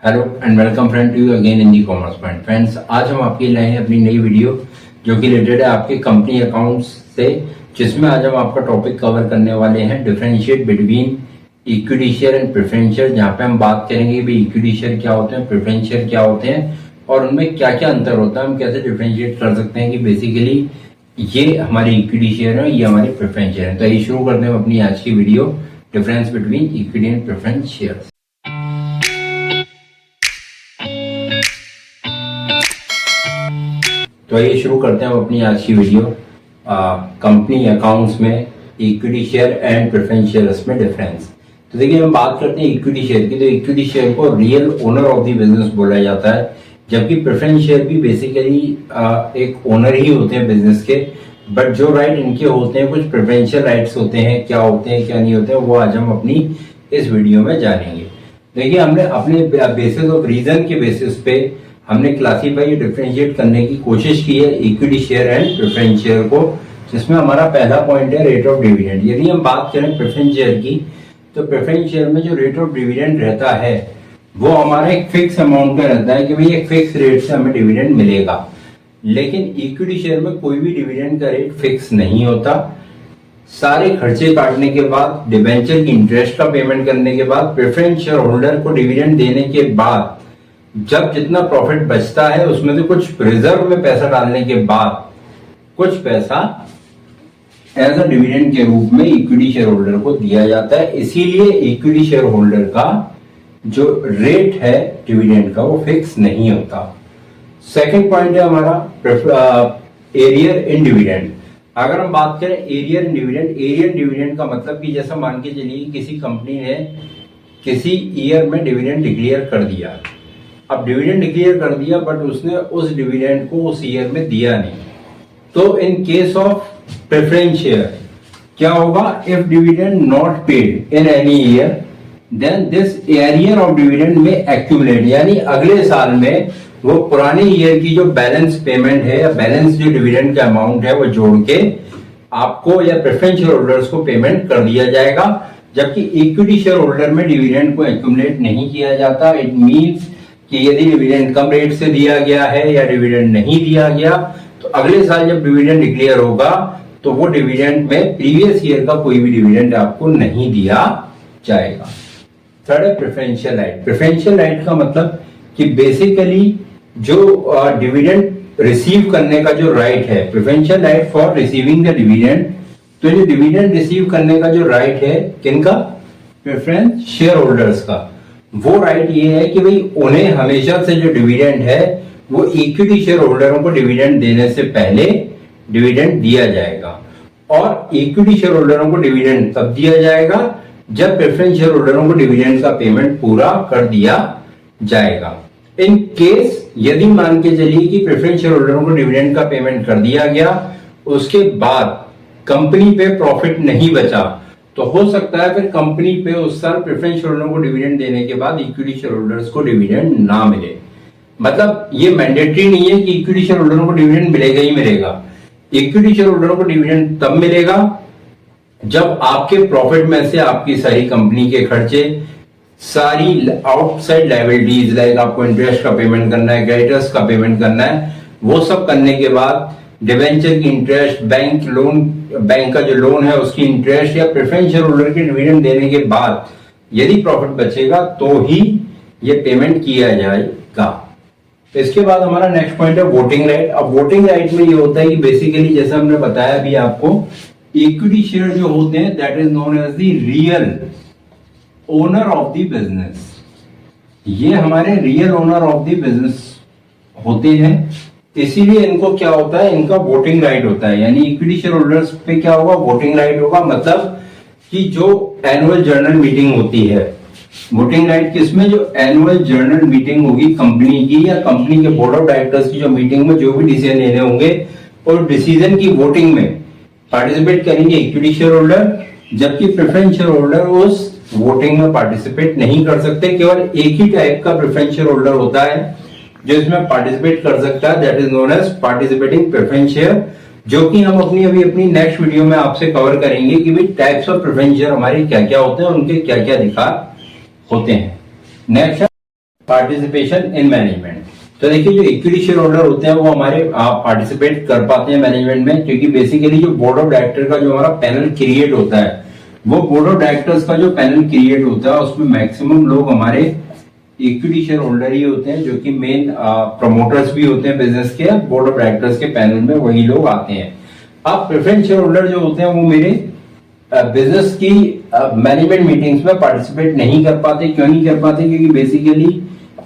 Hello and welcome friend to you again in the commerce point. Friends, आज हम आपके लाए हैं अपनी नई वीडियो जो कि रिलेटेड है आपके कंपनी अकाउंट्स से, जिसमें आज हम आपका टॉपिक कवर करने वाले हैं differentiate between equity share and preference share. जहाँ पे हम बात करेंगे कि इक्विटी शेयर क्या होते हैं, प्रेफरेंस शेयर क्या होते हैं और उनमें क्या क्या अंतर होता है, हम कैसे डिफरेंशिएट कर सकते हैं कि बेसिकली ये हमारे इक्विटी शेयर है, ये हमारे प्रेफरेंस शेयर है। तो ये शुरू करते हैं अपनी आज की video, difference between equity and preference share. तो ये शुरू करते हैं हम अपनी आज की वीडियो कंपनी अकाउंट्स में equity share and preference shares में डिफरेंस। तो देखिए, हम बात करते हैं इक्विटी शेयर की, तो इक्विटी शेयर को real owner of the business बोला जाता है, जबकि प्रेफरेंस शेयर भी बेसिकली एक ओनर ही होते हैं बिजनेस के, बट जो राइट इनके होते हैं कुछ प्रेफरेंशियल राइट्स होते हैं। क्या होते हैं क्या नहीं होते हैं वो आज हम अपनी इस वीडियो में जानेंगे। देखिए, हमने अपने बेसिस ऑफ रीजन के बेसिस पे हमने क्लासीफाई डिफरेंशिएट करने की कोशिश की है equity share and preference share को, जिसमें हमारा पहला पॉइंट है रेट ऑफ डिविडेंड। यदि हम बात करें प्रेफरेंस शेयर की, तो प्रेफरेंस शेयर में जो रेट ऑफ डिविडेंड रहता है वो हमारा एक फिक्स अमाउंट का रहता है कि भाई एक फिक्स रेट से हमें डिविडेंड मिलेगा। लेकिन इक्विटी शेयर में कोई भी डिविडेंड का रेट फिक्स नहीं होता। सारे खर्चे काटने के बाद, डिबेंचर की इंटरेस्ट का पेमेंट करने के बाद, प्रेफरेंस शेयर होल्डर को डिविडेंड देने के बाद जब जितना प्रॉफिट बचता है उसमें से कुछ रिजर्व में पैसा डालने के बाद कुछ पैसा एज अ डिविडेंड के रूप में इक्विटी शेयर होल्डर को दिया जाता है। इसीलिए इक्विटी शेयर होल्डर का जो रेट है डिविडेंड का वो फिक्स नहीं होता। सेकंड पॉइंट है हमारा एरियर इन डिविडेंड। अगर हम बात करें एरियर इन डिविडेंड, एरियर डिविडेंड का मतलब कि जैसा मान के चलिए किसी कंपनी ने किसी ईयर में डिविडेंड डिक्लेयर कर दिया। अब डिविडेंड डिक्लेयर कर दिया बट उसने उस डिविडेंड को उस ईयर में दिया नहीं, तो in case of preference share क्या होगा? If dividend not paid in any year then this arrear of dividend में एक्यूमुलेट, यानी अगले साल में वो पुराने ईयर की जो बैलेंस पेमेंट है या बैलेंस जो डिविडेंड का अमाउंट है वो जोड़ के आपको या प्रेफरेंस शेयर होल्डर्स को पेमेंट कर दिया जाएगा। जबकि इक्विटी शेयर होल्डर में डिविडेंड को एक्यूमुलेट नहीं किया जाता। इट मींस कि यदि डिविडेंड कम रेट से दिया गया है या डिविडेंड नहीं दिया गया, तो अगले साल जब डिविडेंड डिक्लेयर होगा तो वो डिविडेंड में प्रीवियस ईयर का कोई भी डिविडेंड आपको नहीं दिया जाएगा। थर्ड है प्रेफरेंशियल राइट। प्रेफरेंशियल राइट का मतलब कि बेसिकली जो डिविडेंड रिसीव करने का जो राइट है, preferential right for receiving the dividend. तो जो डिविडेंड रिसीव करने का जो राइट है किनका? प्रेफरेंस शेयर होल्डर्स का। वो राइट ये है कि भाई उन्हें हमेशा से जो डिविडेंड है वो इक्विटी शेयर होल्डरों को डिविडेंड देने से पहले डिविडेंड दिया जाएगा। और इक्विटी शेयर होल्डरों को डिविडेंड तब दिया जाएगा जब प्रेफरेंस शेयर होल्डरों को डिविडेंड का पेमेंट पूरा कर दिया जाएगा। इन केस यदि मान के चलिए कि प्रेफरेंस शेयर होल्डरों को डिविडेंड का पेमेंट कर दिया गया, उसके बाद कंपनी पे प्रॉफिट नहीं बचा, तो हो सकता है फिर कंपनी पे उस साल प्रेफरेंस शेयर होल्डरों को डिविडेंड देने के बाद इक्विटी शेयर होल्डर्स को डिविडेंड ना मिले। मतलब ये मैंडेटरी नहीं है कि इक्विटी शेयर होल्डरों को डिविडेंड मिलेगा ही मिलेगा। इक्विटी शेयर होल्डरों को डिविडेंड तब मिलेगा जब आपके प्रॉफिट में से आपकी सारी कंपनी के खर्चे, सारी आउटसाइड लायबिलिटीज लाइक आपको इंटरेस्ट का पेमेंट करना है, क्रेडिटर्स का पेमेंट करना है, वो सब करने के बाद डिवेंचर की इंटरेस्ट, बैंक का जो लोन है उसकी इंटरेस्ट या प्रेफरेंस शेयर होल्डर के डिविडेंड देने के बाद यदि प्रॉफिट बचेगा तो ही ये पेमेंट किया जाएगा। तो इसके बाद हमारा नेक्स्ट पॉइंट है वोटिंग राइट। अब वोटिंग राइट में ये होता है कि बेसिकली जैसे हमने बताया भी आपको, इक्विटी शेयर जो होते हैं that is known as the real owner of the business. ये हमारे real owner of the business होते हैं, इसीलिए इनको क्या होता है, इनका वोटिंग राइट होता है। यानी इक्विटी शेयर होल्डर्स पे क्या होगा? वोटिंग राइट होगा। मतलब कि जो एनुअल जनरल मीटिंग होती है, वोटिंग राइट किसमें? जो एनुअल जनरल मीटिंग होगी कंपनी की या कंपनी के बोर्ड ऑफ डायरेक्टर्स की जो मीटिंग में जो भी डिसीजन लेने होंगे, और डिसीजन की वोटिंग में पार्टिसिपेट करेंगे इक्विटी शेयर होल्डर, जबकि प्रेफरेंस शेयर होल्डर उस वोटिंग में पार्टिसिपेट नहीं कर सकते। केवल एक ही टाइप का प्रेफरेंस शेयर होल्डर होता है जो इसमें पार्टिसिपेट कर सकता है, that is known as participating preference share, जो कि हम अपनी नेक्स्ट वीडियो में आपसे कवर करेंगे कि भाई टाइप्स ऑफ प्रेफरेंस शेयर हमारे क्या क्या होते हैं और उनके क्या क्या अधिकार होते हैं। Next participation in management. तो देखिए जो इक्विटी शेयर होल्डर होते हैं वो हमारे पार्टिसिपेट कर पाते हैं मैनेजमेंट में, क्योंकि बेसिकली जो बोर्ड ऑफ डायरेक्टर का जो हमारा पैनल क्रिएट होता है, वो बोर्ड ऑफ डायरेक्टर्स का जो पैनल क्रिएट होता है उसमें मैक्सिमम लोग हमारे इक्विटी शेयर होल्डर ही होते हैं, जो कि मेन प्रमोटर्स भी होते हैं बिजनेस के। बोर्ड ऑफ डायरेक्टर्स के पैनल में वही लोग आते हैं। अब प्रेफरेंस शेयर होल्डर जो होते हैं वो मेरे बिजनेस की मैनेजमेंट मीटिंग्स में पार्टिसिपेट नहीं कर पाते। क्यों नहीं कर पाते? क्योंकि बेसिकली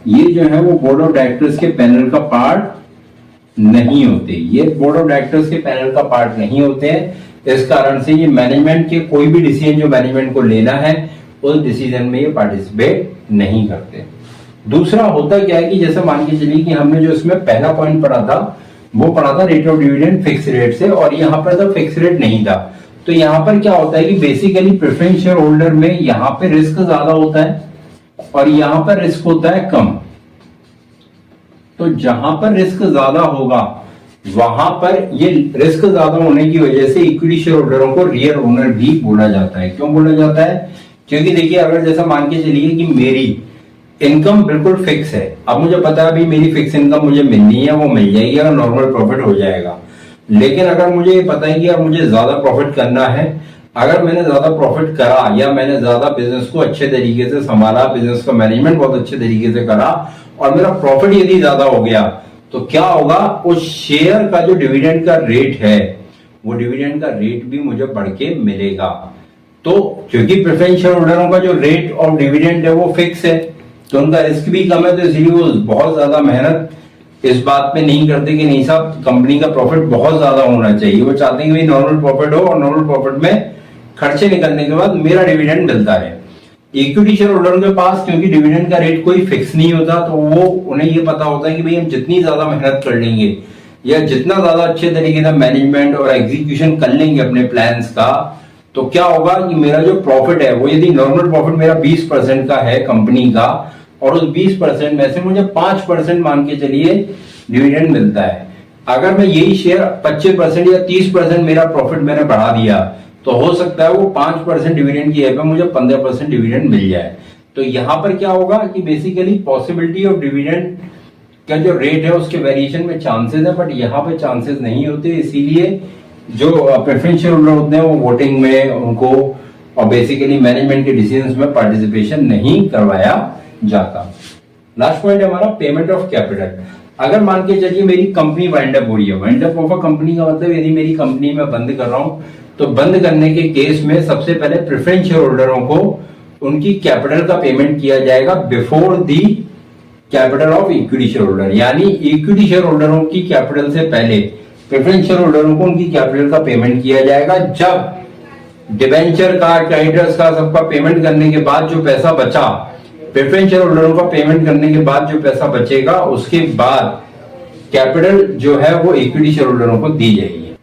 ये जो है वो बोर्ड ऑफ डायरेक्टर्स के पैनल का पार्ट नहीं होते। ये बोर्ड ऑफ डायरेक्टर्स के पैनल का पार्ट नहीं होते हैं। इस कारण से ये मैनेजमेंट के कोई भी डिसीजन जो मैनेजमेंट को लेना है उस डिसीजन में ये पार्टिसिपेट नहीं करते। दूसरा होता क्या है कि जैसे मान के चलिए कि हमने जो इसमें पहला पॉइंट पढ़ा था वो पढ़ा था rate of dividend fix rate से, और यहाँ पर तो फिक्स रेट नहीं था। तो यहाँ पर क्या होता है कि बेसिकली प्रेफरेंस शेयर होल्डर में यहाँ पे रिस्क ज्यादा होता है और यहाँ पर रिस्क होता है कम। तो जहां पर रिस्क ज्यादा होगा वहां पर ये रिस्क ज्यादा होने की वजह से इक्विटी शेयर होल्डरों को रियल ओनर भी बोला जाता है। क्यों बोला जाता है? क्योंकि देखिए अगर जैसा मान के चलिए कि मेरी इनकम बिल्कुल फिक्स है, अब मुझे पता है अभी मेरी फिक्स इनकम मुझे मिलनी है, वो मिल जाएगी अगर नॉर्मल प्रॉफिट हो जाएगा। लेकिन अगर मुझे ये पता है कि यार मुझे ज्यादा प्रॉफिट करना है, अगर मैंने ज्यादा प्रॉफिट करा या मैंने ज्यादा बिजनेस को अच्छे तरीके से संभाला, बिजनेस का मैनेजमेंट बहुत अच्छे तरीके से करा और मेरा प्रॉफिट यदि ज्यादा हो गया, तो क्या होगा? उस शेयर का जो डिविडेंड का रेट है वो डिविडेंड का रेट भी मुझे बढ़ के मिलेगा। तो क्योंकि प्रेफरेंस शेयर होल्डरों का जो रेट ऑफ डिविडेंड है वो फिक्स है, तो उनका रिस्क भी कम है, तो इसलिए वो बहुत ज्यादा मेहनत इस बात पे नहीं करते कि नहीं साहब कंपनी का प्रॉफिट बहुत ज्यादा होना चाहिए। वो चाहते हैं कि नॉर्मल प्रॉफिट हो और नॉर्मल प्रॉफिट में खर्चे निकलने के बाद मेरा डिविडेंड मिलता है। इक्विटी शेयर होल्डरों के पास क्योंकि डिविडेंड का रेट कोई फिक्स नहीं होता, तो वो उन्हें ये पता होता है कि भाई हम जितनी ज्यादा मेहनत कर लेंगे या जितना ज्यादा अच्छे तरीके से मैनेजमेंट और एग्जीक्यूशन कर लेंगे अपने प्लान्स का, तो क्या होगा कि मेरा जो प्रॉफिट है वो यदि नॉर्मल प्रॉफिट मेरा 20% का है कंपनी का, और उस 20% में से मुझे 5% मान के चलिए डिविडेंड मिलता है। अगर मैं यही शेयर 25% या 30% मेरा प्रॉफिट मैंने बढ़ा दिया, तो हो सकता है वो 5% डिविडेंड की जगह मुझे 15% डिविडेंड मिल जाए। तो यहां पर क्या होगा कि बेसिकली पॉसिबिलिटी ऑफ डिविडेंड का जो रेट है उसके वेरिएशन में चांसेस है, बट यहाँ पे चांसेस नहीं होते। इसीलिए जो प्रेफरेंस शेयर होल्डर होते हैं वो वोटिंग में उनको और बेसिकली मैनेजमेंट के डिसीजंस में पार्टिसिपेशन नहीं करवाया जाता। लास्ट पॉइंट है हमारा पेमेंट ऑफ कैपिटल। अगर मान के चलिए मेरी कंपनी वाइंड अप हो रही है, wind up of a company का मतलब यदि मेरी कंपनी में बंद कर रहा हूं, तो बंद करने के केस में सबसे पहले प्रेफरेंस शेयर होल्डरों को उनकी कैपिटल का पेमेंट किया जाएगा before the capital of equity share holder. यानी इक्विटी शेयर होल्डरों की कैपिटल से पहले प्रेफरेंस शेयर होल्डरों को उनकी कैपिटल का पेमेंट किया जाएगा। जब डिबेंचर का, क्रेडिटर्स का सबका पेमेंट करने के बाद जो पैसा बचा, प्रेफरेंस शेयर होल्डरों का पेमेंट करने के बाद जो पैसा बचेगा, उसके बाद कैपिटल जो है वो इक्विटी शेयर होल्डरों को दी जाएगी।